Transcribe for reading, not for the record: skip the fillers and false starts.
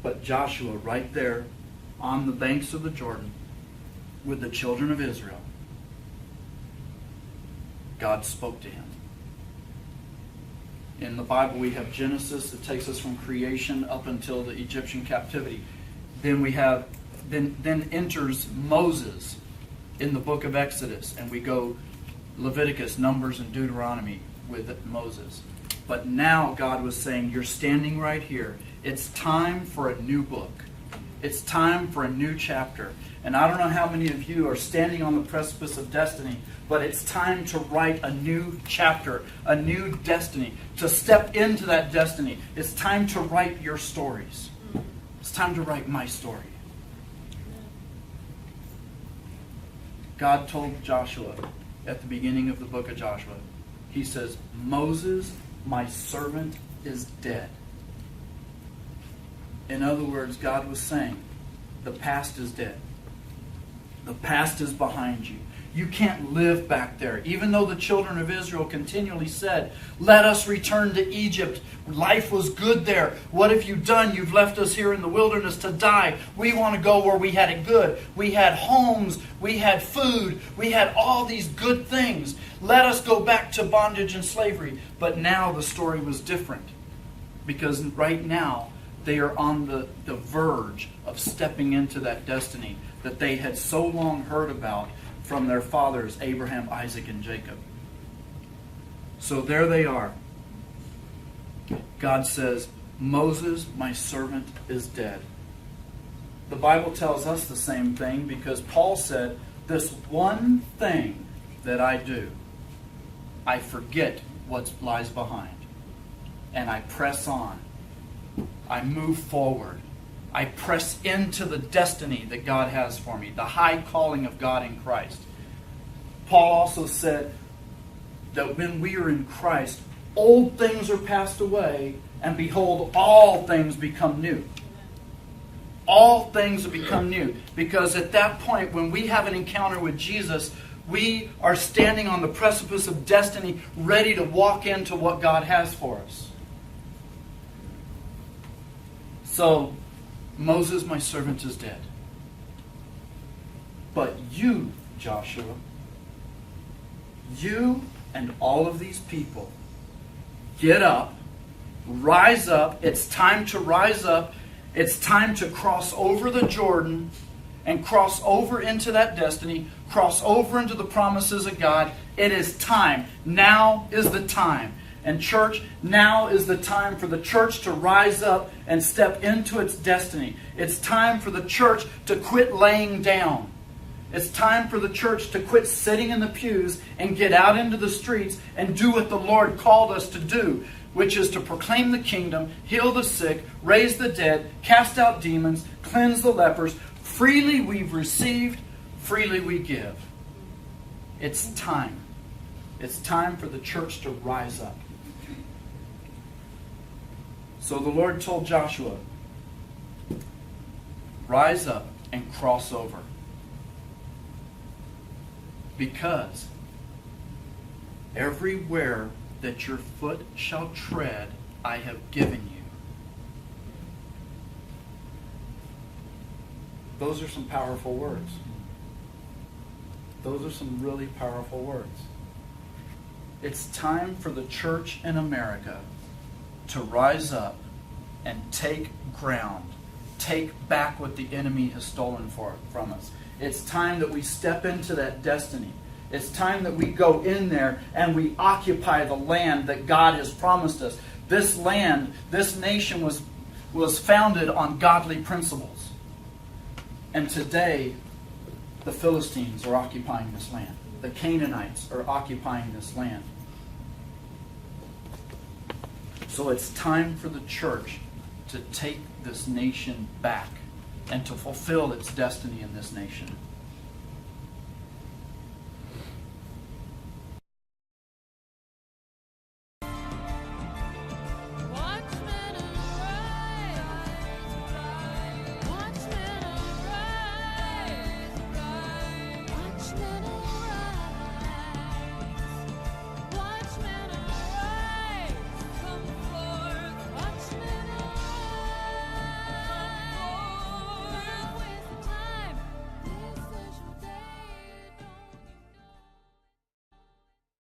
But Joshua, right there on the banks of the Jordan with the children of Israel, God spoke to him. In the Bible, we have Genesis that takes us from creation up until the Egyptian captivity. Then we have, then enters Moses in the book of Exodus, and we go Leviticus, Numbers, and Deuteronomy with Moses. But now God was saying, you're standing right here. It's time for a new book. It's time for a new chapter. And I don't know how many of you are standing on the precipice of destiny, but it's time to write a new chapter, a new destiny, to step into that destiny. It's time to write your stories. It's time to write my story. God told Joshua at the beginning of the book of Joshua, he says, Moses, my servant, is dead. In other words, God was saying, the past is dead. The past is behind you. You can't live back there. Even though the children of Israel continually said, let us return to Egypt. Life was good there. What have you done? You've left us here in the wilderness to die. We want to go where we had it good. We had homes. We had food. We had all these good things. Let us go back to bondage and slavery. But now the story was different. Because right now, they are on the verge of stepping into that destiny that they had so long heard about from their fathers, Abraham, Isaac, and Jacob. So there they are. God says, Moses, my servant, is dead. The Bible tells us the same thing because Paul said, this one thing that I do, I forget what lies behind. And I press on. I move forward. I press into the destiny that God has for me, the high calling of God in Christ. Paul also said that when we are in Christ, old things are passed away, and behold, all things become new. All things have become new. Because at that point, when we have an encounter with Jesus, we are standing on the precipice of destiny, ready to walk into what God has for us. So, Moses, my servant, is dead. But you, Joshua, you and all of these people, get up, rise up. It's time to rise up. It's time to cross over the Jordan and cross over into that destiny, cross over into the promises of God. It is time. Now is the time. And church, now is the time for the church to rise up and step into its destiny. It's time for the church to quit laying down. It's time for the church to quit sitting in the pews and get out into the streets and do what the Lord called us to do, which is to proclaim the kingdom, heal the sick, raise the dead, cast out demons, cleanse the lepers. Freely we've received, freely we give. It's time. It's time for the church to rise up. So the Lord told Joshua, rise up and cross over. Because everywhere that your foot shall tread, I have given you. Those are some powerful words. Those are some really powerful words. It's time for the church in America to rise up and take ground. Take back what the enemy has stolen from us. It's time that we step into that destiny. It's time that we go in there and we occupy the land that God has promised us. This land, this nation was founded on godly principles. And today, the Philistines are occupying this land. The Canaanites are occupying this land. So it's time for the church to take this nation back and to fulfill its destiny in this nation.